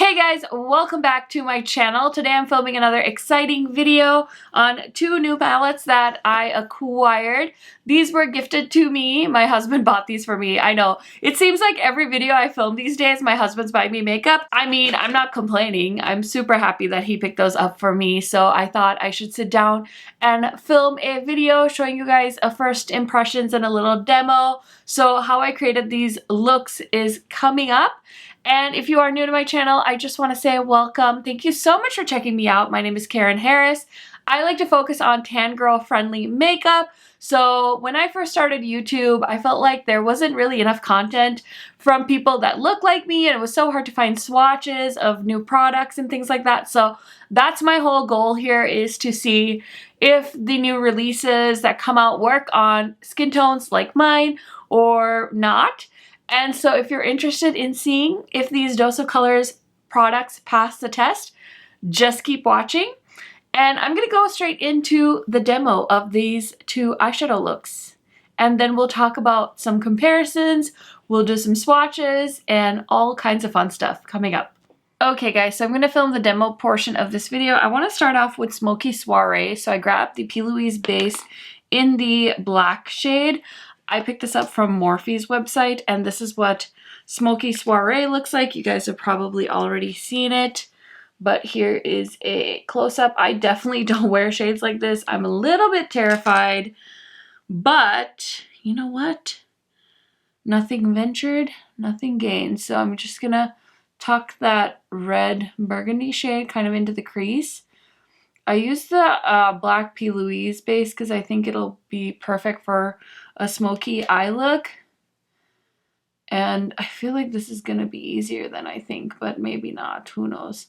Hey guys, welcome back to my channel. Today I'm filming another exciting video on two new palettes that I acquired. These were gifted to me. My husband bought these for me. I know, it seems like every video I film these days, my husband's buying me makeup. I mean, I'm not complaining. I'm super happy that he picked those up for me. So I thought I should sit down and film a video showing you guys a first impressions and a little demo. So how I created these looks is coming up. And if you are new to my channel, I just want to say welcome. Thank you so much for checking me out. My name is Karen Harris. I like to focus on tan girl friendly makeup. So when I first started YouTube, I felt like there wasn't really enough content from people that look like me, and it was so hard to find swatches of new products and things like that. So that's my whole goal here, is to see if the new releases that come out work on skin tones like mine or not. And so if you're interested in seeing if these Dose of Colors products pass the test, just keep watching. And I'm going to go straight into the demo of these two eyeshadow looks. And then we'll talk about some comparisons, we'll do some swatches, and all kinds of fun stuff coming up. Okay guys, so I'm going to film the demo portion of this video. I want to start off with Smokey Soirée. So I grabbed the P. Louise base in the black shade. I picked this up from Morphe's website, and this is what Smokey Soirée looks like. You guys have probably already seen it, but here is a close-up. I definitely don't wear shades like this. I'm a little bit terrified, but you know what? Nothing ventured, nothing gained. So I'm just gonna tuck that red burgundy shade kind of into the crease. I used the black P. Louise base because I think it'll be perfect for a smoky eye look. And I feel like this is going to be easier than I think, but maybe not. Who knows?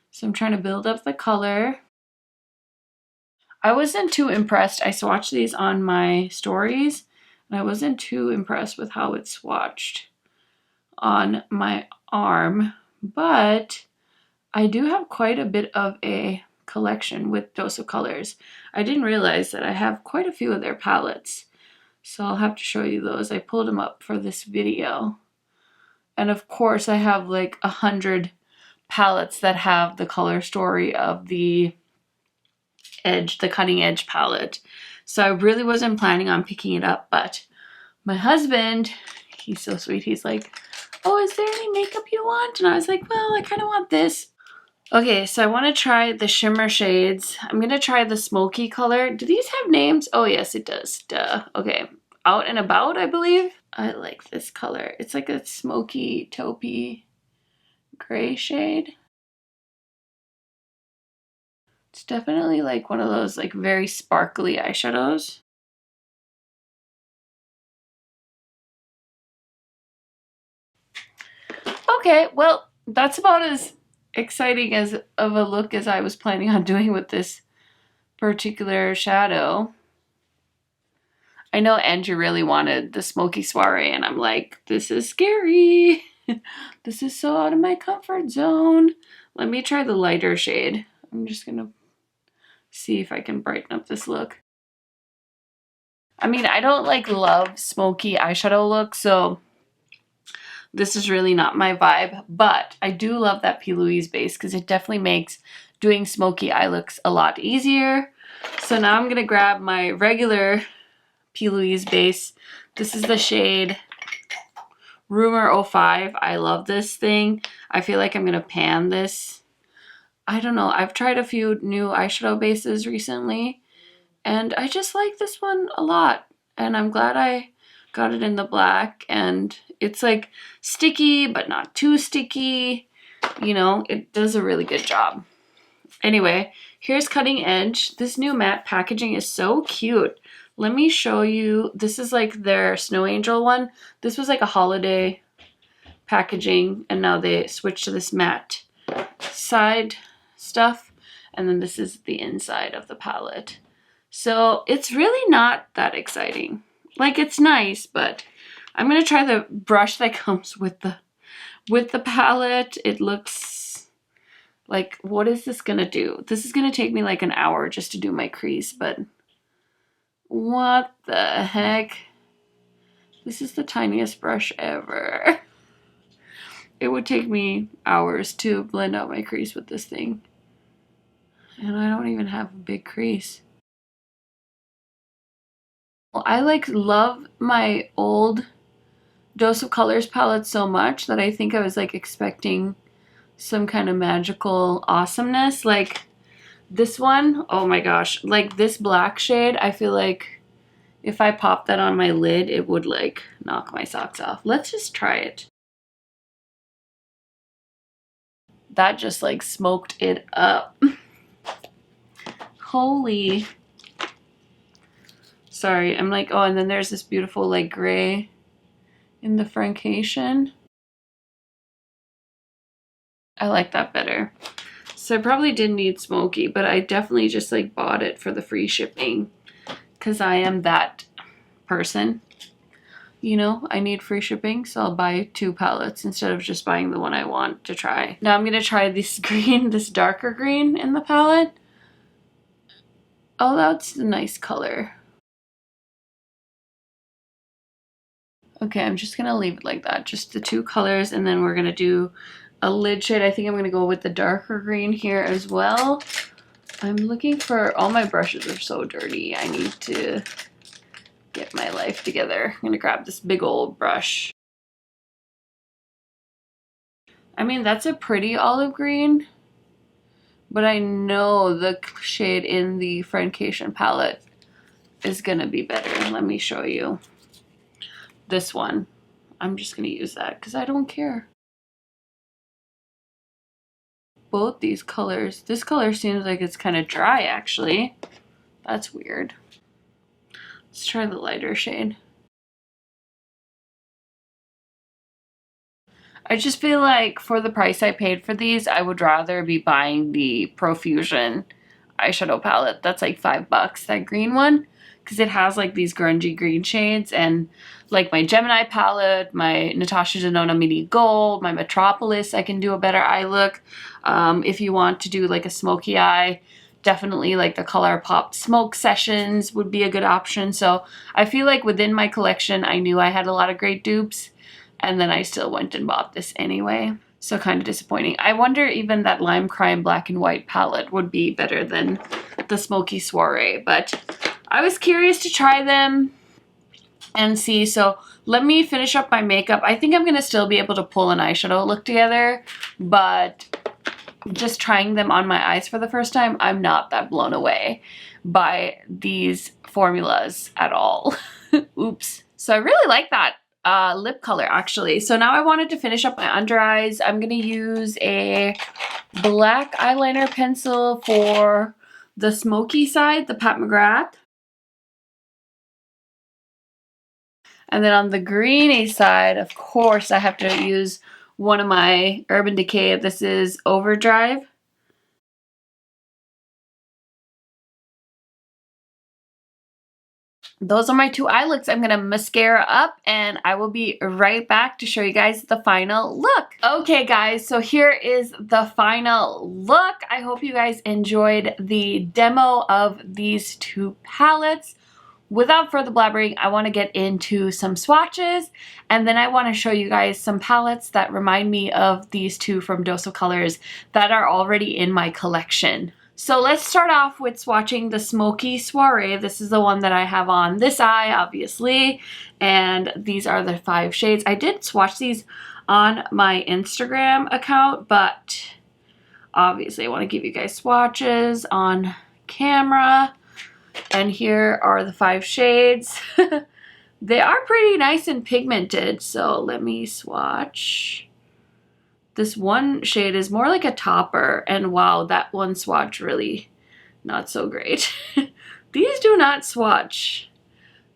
So I'm trying to build up the color. I wasn't too impressed. I swatched these on my stories, and I wasn't too impressed with how it swatched on my arm. But I do have quite a bit of a collection with Dose of Colors. I didn't realize that I have quite a few of their palettes, so I'll have to show you those. I pulled them up for this video, and of course I have like 100 palettes that have the color story of the edge, the cutting edge palette. So I really wasn't planning on picking it up, but my husband, he's so sweet, he's like, oh, is there any makeup you want? And I was like, well, I kind of want this. Okay, so I want to try the shimmer shades. I'm going to try the smoky color. Do these have names? Oh, yes, it does. Duh. Okay. Out and About, I believe. I like this color. It's like a smoky, taupey gray shade. It's definitely like one of those like very sparkly eyeshadows. Okay, well, that's about as exciting as of a look as I was planning on doing with this particular shadow. I know Andrew really wanted the Smoky Soirée, and I'm like, this is scary. This is so out of my comfort zone. Let me try the lighter shade. I'm just gonna see if I can brighten up this look. I mean, I don't like love smoky eyeshadow look, so this is really not my vibe, but I do love that P. Louise base because it definitely makes doing smoky eye looks a lot easier. So now I'm going to grab my regular P. Louise base. This is the shade Rumor 05. I love this thing. I feel like I'm going to pan this. I don't know. I've tried a few new eyeshadow bases recently, and I just like this one a lot. And I'm glad I got it in the black, and it's like sticky but not too sticky. You know, it does a really good job. Anyway, here's Cutting Edge. This new matte packaging is so cute. Let me show you. This is like their Snow Angel one. This was like a holiday packaging, and now they switched to this matte side stuff, and then this is the inside of the palette. So it's really not that exciting. Like, it's nice, but I'm gonna try the brush that comes with the palette. It looks like, what is this gonna do? This is gonna take me like an hour just to do my crease, but what the heck? This is the tiniest brush ever. it would take me hours to blend out my crease with this thing. And I don't even have a big crease. Well, I like love my old Dose of Colors palette so much that I think I was like expecting some kind of magical awesomeness. Like this one, oh my gosh, like this black shade, I feel like if I pop that on my lid, it would like knock my socks off. Let's just try it. That just like smoked it up. Holy. Sorry, I'm like, oh, and then there's this beautiful like gray in the francation. I like that better. So I probably didn't need Smokey, but I definitely just like bought it for the free shipping because I am that person. You know, I need free shipping, so I'll buy 2 palettes instead of just buying the one I want to try. Now I'm gonna try this green, this darker green in the palette. Oh, that's a nice color. Okay, I'm just gonna leave it like that, just the 2 colors, and then we're gonna do a lid shade. I think I'm gonna go with the darker green here as well. I'm looking for, all my brushes are so dirty. I need to get my life together. I'm gonna grab this big old brush. I mean, that's a pretty olive green, but I know the shade in the francation palette is gonna be better. Let me show you. This one. I'm just gonna use that because I don't care. Both these colors. This color seems like it's kind of dry actually. That's weird. Let's try the lighter shade. I just feel like for the price I paid for these, I would rather be buying the Profusion eyeshadow palette. That's like $5, that green one, because it has like these grungy green shades, and like my Gemini palette, my Natasha Denona Mini Gold, my Metropolis, I can do a better eye look. If you want to do like a smoky eye, definitely like the ColourPop Smoke Sessions would be a good option. So I feel like within my collection, I knew I had a lot of great dupes, and then I still went and bought this anyway. So kind of disappointing. I wonder even that Lime Crime Black and White palette would be better than the Smoky Soirée, but I was curious to try them and see. So let me finish up my makeup. I think I'm gonna still be able to pull an eyeshadow look together, but just trying them on my eyes for the first time, I'm not that blown away by these formulas at all. Oops. So I really like that lip color actually. So now I wanted to finish up my under eyes. I'm gonna use a black eyeliner pencil for the smoky side, the Pat McGrath. And then on the greeny side, of course, I have to use one of my Urban Decay. This is Overdrive. Those are my 2 eye looks. I'm gonna mascara up and I will be right back to show you guys the final look. Okay guys, so here is the final look. I hope you guys enjoyed the demo of these 2 palettes. Without further blabbering, I want to get into some swatches, and then I want to show you guys some palettes that remind me of these 2 from Dose of Colors that are already in my collection. So let's start off with swatching the Smoky Soirée. This is the one that I have on this eye, obviously, and these are the 5 shades. I did swatch these on my Instagram account, but obviously I want to give you guys swatches on camera. And here are the 5 shades. They are pretty nice and pigmented, so let me swatch. This one shade is more like a topper, and wow, that one swatch really not so great. These do not swatch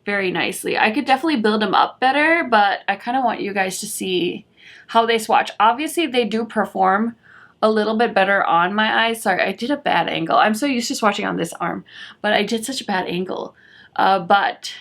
very nicely. I could definitely build them up better, but I kind of want you guys to see how they swatch. Obviously, they do perform a little bit better on my eyes. Sorry, I did a bad angle. I'm so used to swatching on this arm, but I did such a bad angle. But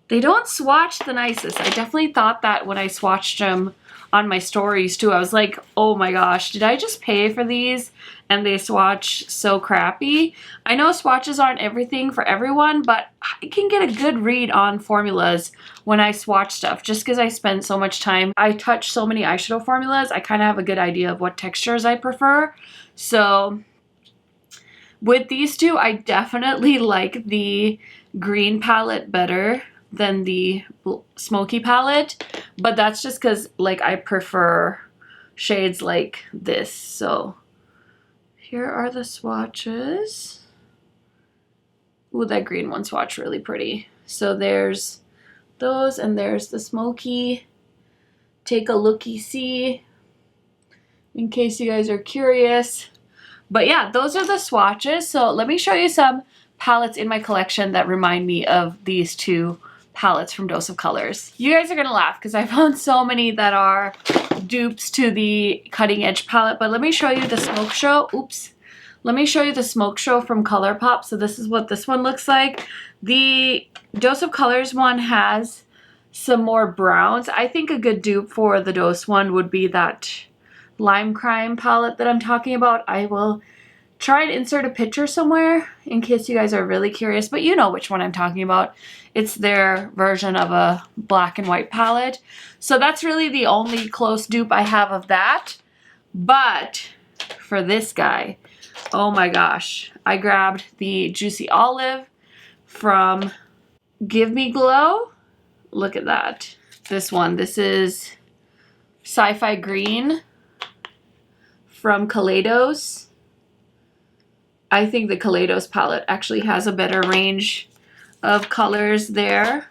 they don't swatch the nicest. I definitely thought that when I swatched them on my stories too. I was like, oh my gosh, did I just pay for these and they swatch so crappy? I know swatches aren't everything for everyone, but I can get a good read on formulas when I swatch stuff just because I spend so much time. I touch so many eyeshadow formulas, I kind of have a good idea of what textures I prefer. So with these two, I definitely like the green palette better than the Smokey palette, but that's just because like I prefer shades like this. So here are the swatches. Ooh, that green one swatched really pretty. So there's those, and there's the Smokey. Take a looky-see in case you guys are curious. But yeah, those are the swatches. So let me show you some palettes in my collection that remind me of these two palettes from Dose of Colors. You guys are gonna laugh because I found so many that are dupes to the Cutting Edge palette, but let me show you the Smoke Show. Oops. Let me show you the Smoke Show from ColourPop. So this is what this one looks like. The Dose of Colors one has some more browns. I think a good dupe for the Dose one would be that Lime Crime palette that I'm talking about. I will try and insert a picture somewhere in case you guys are really curious, but you know which one I'm talking about. It's their version of a black and white palette. So that's really the only close dupe I have of that. But for this guy, oh my gosh, I grabbed the Juicy Olive from Give Me Glow. Look at that. This one, this is Sci-Fi Green from Kaleidos. I think the Kaleidos palette actually has a better range of colors there.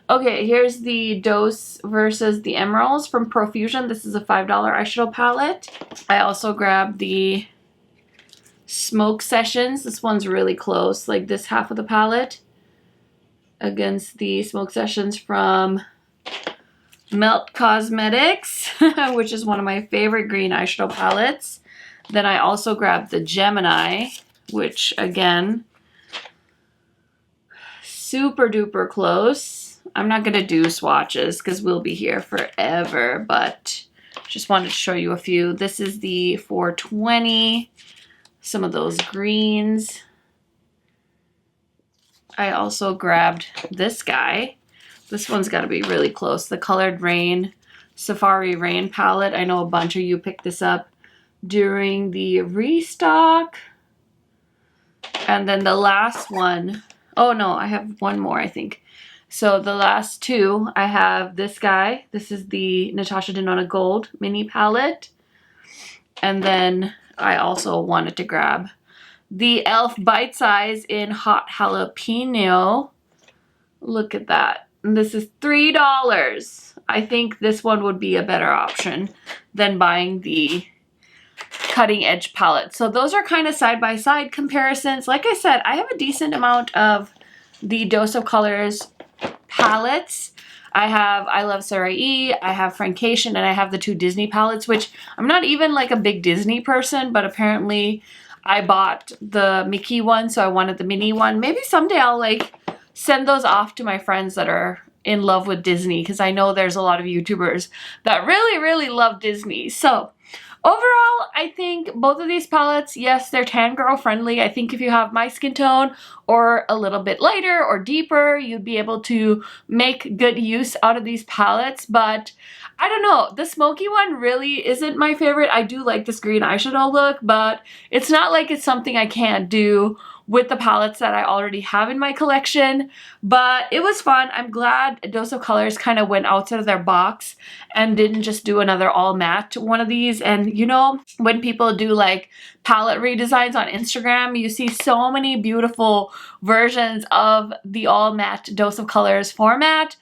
Okay, here's the Dose versus the Emeralds from Profusion. This is a $5 eyeshadow palette. I also grabbed the Smoke Sessions. This one's really close, like this half of the palette against the Smoke Sessions from Melt Cosmetics, which is one of my favorite green eyeshadow palettes. Then I also grabbed the Gemini, which again, super duper close. I'm not gonna do swatches because we'll be here forever, but just wanted to show you a few. This is the 420, some of those greens. I also grabbed this guy. This one's got to be really close. The Colored Rain Safari Rain palette. I know a bunch of you picked this up during the restock. And then the last one, oh no, I have one more, I think. So the last two, I have this guy. This is the Natasha Denona Gold mini palette. And then I also wanted to grab the e.l.f. Bite Size in Hot Jalapeno. Look at that. And this is $3. I think this one would be a better option than buying the Cutting Edge palette. So those are kind of side-by-side comparisons. Like I said, I have a decent amount of the Dose of Colors palettes. I have I Love Soirée, I have Francation, and I have the two Disney palettes, which I'm not even like a big Disney person, but apparently I bought the Mickey one, so I wanted the mini one. Maybe someday I'll like send those off to my friends that are in love with Disney, because I know there's a lot of YouTubers that really, really love Disney. So overall, I think both of these palettes, yes, they're tan girl friendly. I think if you have my skin tone or a little bit lighter or deeper, you'd be able to make good use out of these palettes. But I don't know, the smoky one really isn't my favorite. I do like this green eyeshadow look, but it's not like it's something I can't do with the palettes that I already have in my collection. But it was fun. I'm glad Dose of Colors kind of went outside of their box and didn't just do another all matte one of these. And you know, when people do like palette redesigns on Instagram, you see so many beautiful versions of the all matte Dose of Colors format.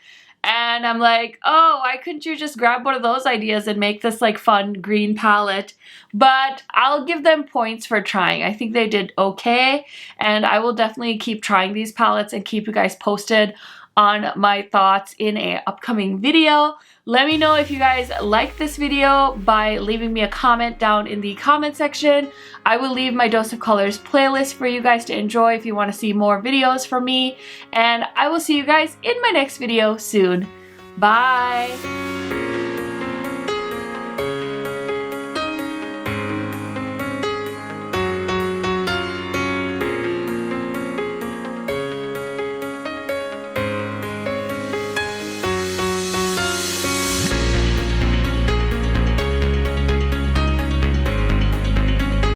And I'm like, oh, why couldn't you just grab one of those ideas and make this like fun green palette? But I'll give them points for trying. I think they did okay. And I will definitely keep trying these palettes and keep you guys posted on my thoughts in an upcoming video. Let me know if you guys like this video by leaving me a comment down in the comment section. I will leave my Dose of Colors playlist for you guys to enjoy if you want to see more videos from me. And I will see you guys in my next video soon. Bye!